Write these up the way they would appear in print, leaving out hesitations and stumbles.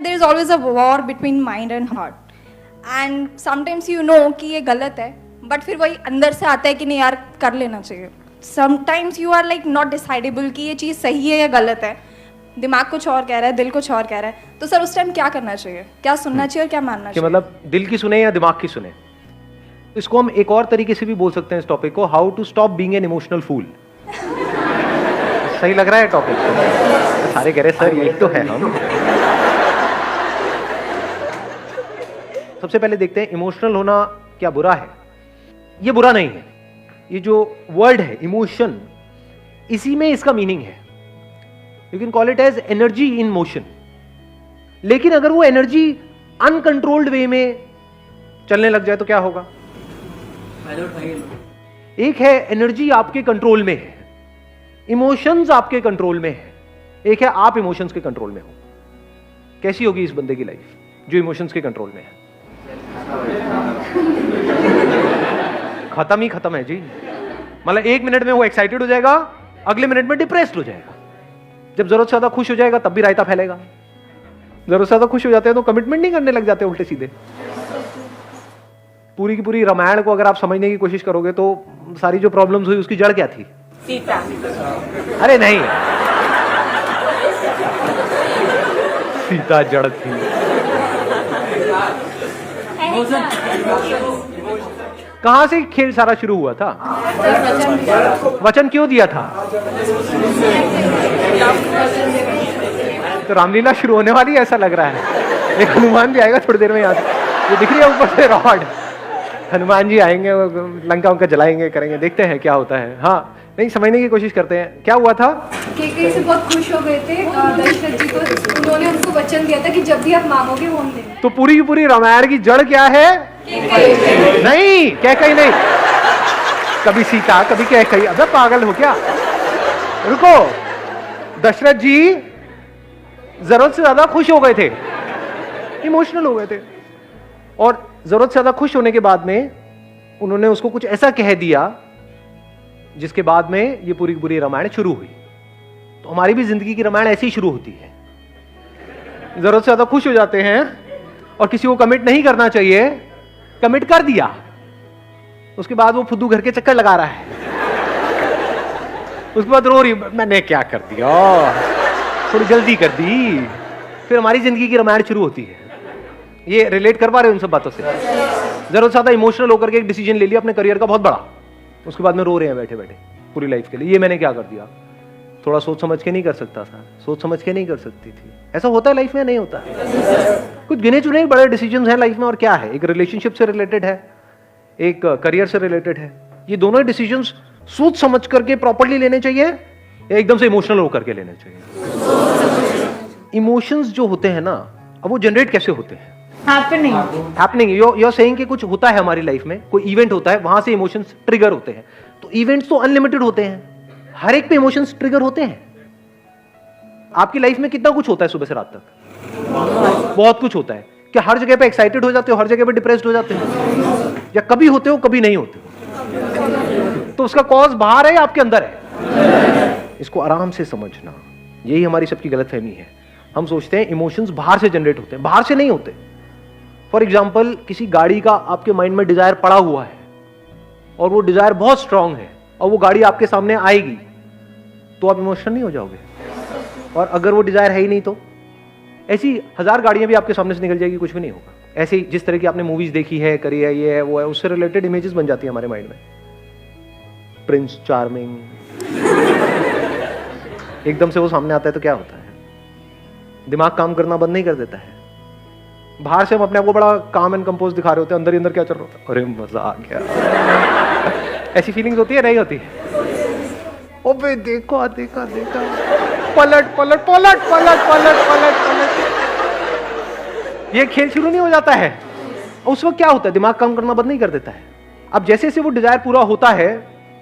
There is always a war between mind and heart and sometimes you know कि ये गलत है but फिर वही अंदर से आता है कि नहीं यार कर लेना चाहिए. Sometimes you are like not decidable कि ये चीज़ सही है या गलत है. दिमाग कुछ और कह रहा है, दिल कुछ और कह रहा है. तो सर उस टाइम क्या करना चाहिए, क्या सुनना चाहिए और क्या मानना कि चाहिए? मतलब दिल की सुने या दिमाग की सुने. इसको हम एक और तरीके से भी बोल सकते हैं इस टॉपिक को, how to stop being an emotional fool. सही लग रहा है टॉपिक? सारे कह रहे सर यही तो है. हम सबसे पहले देखते हैं इमोशनल होना क्या बुरा है. ये बुरा नहीं है. ये जो वर्ड है इमोशन, इसी में इसका मीनिंग है. You can call it as energy in motion. लेकिन अगर वो एनर्जी अनकंट्रोल्ड वे में चलने लग जाए तो क्या होगा? एक है एनर्जी आपके कंट्रोल में है, इमोशंस आपके कंट्रोल में है. एक है आप इमोशंस के कंट्रोल में हो. कैसी होगी इस बंदे की लाइफ जो इमोशंस के कंट्रोल में है? खत्म ही खत्म है जी. मतलब एक मिनट में वो एक्साइटेड हो जाएगा, अगले मिनट में डिप्रेस्ड हो जाएगा. जब जरूरत से ज्यादा खुश हो जाएगा तब भी रायता फैलेगा. जरूरत से ज्यादा खुश हो जाते हैं तो कमिटमेंट नहीं करने लग जाते उल्टे सीधे. पूरी की पूरी रामायण को अगर आप समझने की कोशिश करोगे तो सारी जो प्रॉब्लम्स हुई उसकी जड़ क्या थी? सीता. अरे नहीं, सीता जड़ थी. कहां से खेल सारा शुरू हुआ था? वचन क्यों दिया था? तो रामलीला शुरू होने वाली ऐसा लग रहा है. एक हनुमान भी आएगा थोड़ी देर में. यहाँ ये दिख रही है ऊपर से रॉड. हनुमान जी आएंगे, लंका उनका जलाएंगे, करेंगे. देखते हैं क्या होता है. हाँ, नहीं समझने की कोशिश करते हैं क्या हुआ था. केकई से बहुत खुश हो गए थे दशरथ जी, तो उन्होंने उनको वचन दिया था कि जब भी आप मांगोगे वो हम देंगे. तो पूरी की पूरी रामायण की जड़ क्या है? नहीं, कैकई नहीं. कभी सीता, कभी कैकई. अबे पागल हो क्या? रुको. दशरथ जी जरूरत से ज्यादा खुश हो गए थे, इमोशनल हो गए थे. और जरूरत से ज्यादा खुश होने के बाद में उन्होंने उसको कुछ ऐसा कह दिया जिसके बाद में ये पूरी की पूरी रामायण शुरू हुई. तो हमारी भी जिंदगी की रामायण ऐसी ही शुरू होती है. जरूरत से ज्यादा खुश हो जाते हैं और किसी को कमिट नहीं करना चाहिए, कमिट कर दिया, उसके बाद वो फुद्दू घर के चक्कर लगा रहा है. उसके बाद रो रही, मैंने क्या कर दिया, थोड़ी जल्दी कर दी. फिर हमारी जिंदगी की रामायण शुरू होती है. ये रिलेट कर पा रहे हो इन सब बातों से? जरूरत से ज्यादा इमोशनल होकर के एक डिसीजन ले लिया अपने करियर का बहुत बड़ा, उसके बाद में रो रहे हैं बैठे बैठे पूरी लाइफ के लिए. ये मैंने क्या कर दिया. थोड़ा सोच समझ के नहीं कर सकता था, सोच समझ के नहीं कर सकती थी. ऐसा होता है लाइफ में? नहीं होता. कुछ गिने चुने बड़े डिसीजंस हैं लाइफ में. और क्या है, एक रिलेशनशिप से रिलेटेड है, एक करियर से रिलेटेड है. ये दोनों ही डिसीजंस सोच समझ करके प्रॉपर्ली लेने चाहिए या एकदम से इमोशनल होकर के लेने चाहिए. इमोशंस जो होते हैं ना, अब वो जनरेट कैसे होते हैं? हैपनिंग. यू आर सेइंग कि कुछ होता है हमारी लाइफ में, कोई इवेंट होता है, वहां से इमोशंस ट्रिगर होते हैं. तो इवेंट्स तो अनलिमिटेड होते हैं, हर एक पे इमोशंस ट्रिगर होते हैं. आपकी लाइफ में कितना कुछ होता है सुबह से रात तक? बहुत कुछ होता है. क्या हर जगह पे एक्साइटेड हो जाते हो, हर जगह पे डिप्रेस्ड हो जाते हो? या कभी होते हो कभी नहीं होते हो? तो उसका कॉज बाहर है या आपके अंदर है? इसको आराम से समझना. यही हमारी सबकी गलतफहमी है. हम सोचते हैं इमोशंस बाहर से जनरेट होते हैं, बाहर से नहीं होते. फॉर एग्जाम्पल, किसी गाड़ी का आपके माइंड में डिजायर पड़ा हुआ है और वो डिजायर बहुत स्ट्रांग है और वो गाड़ी आपके सामने आएगी तो आप इमोशनल नहीं हो जाओगे? और अगर वो डिजायर है ही नहीं तो ऐसी 1000 गाड़ियां भी आपके सामने से निकल जाएगी, कुछ भी नहीं होगा. ऐसे ही जिस तरह की आपने मूवीज देखी है, करी है, ये है वो है, उससे रिलेटेड इमेजेस बन जाती है हमारे माइंड में. प्रिंस चार्मिंग, एकदम से वो सामने आता है तो क्या होता है? दिमाग काम करना बंद नहीं कर देता है. बाहर से हम अपने आप को बड़ा काम एंड कंपोज दिखा रहे होते हैं, अंदर ही अंदर क्या चल रहा होता है? अरे मजा आ गया. ऐसी फीलिंग्स होती है? नहीं होती? ओबे देखो, देखा देखा, पलट पलट पलट पलट पलट पलट पलट. ये खेल शुरू नहीं हो जाता है. उस वक्त क्या होता है? दिमाग काम करना बंद नहीं कर देता है. अब जैसे जैसे वो डिजायर पूरा होता है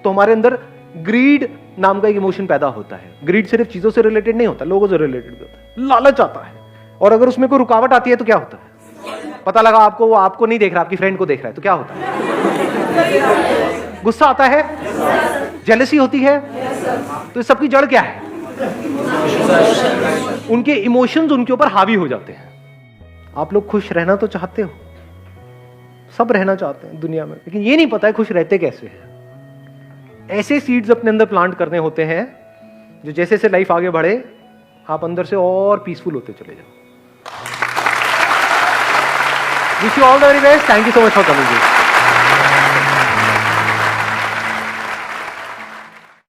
तो हमारे अंदर ग्रीड नाम का एक इमोशन पैदा होता है. ग्रीड सिर्फ चीजों से रिलेटेड नहीं होता, लोगों से रिलेटेड भी होता है. लालच आता है. और अगर उसमें कोई रुकावट आती है तो क्या होता है? पता लगा आपको वो आपको नहीं देख रहा, आपकी फ्रेंड को देख रहा है तो क्या होता है? गुस्सा आता है, जेलसी होती है. तो इस सबकी जड़ क्या है? उनके इमोशंस उनके ऊपर हावी हो जाते हैं. आप लोग खुश रहना तो चाहते हो, सब रहना चाहते हैं दुनिया में, लेकिन ये नहीं पता है खुश रहते कैसे हैं। ऐसे सीड्स अपने अंदर प्लांट करने होते हैं जो जैसे जैसे लाइफ आगे बढ़े आप अंदर से और पीसफुल होते चले जाओ। Wish you all the very best. Thank you so much for coming.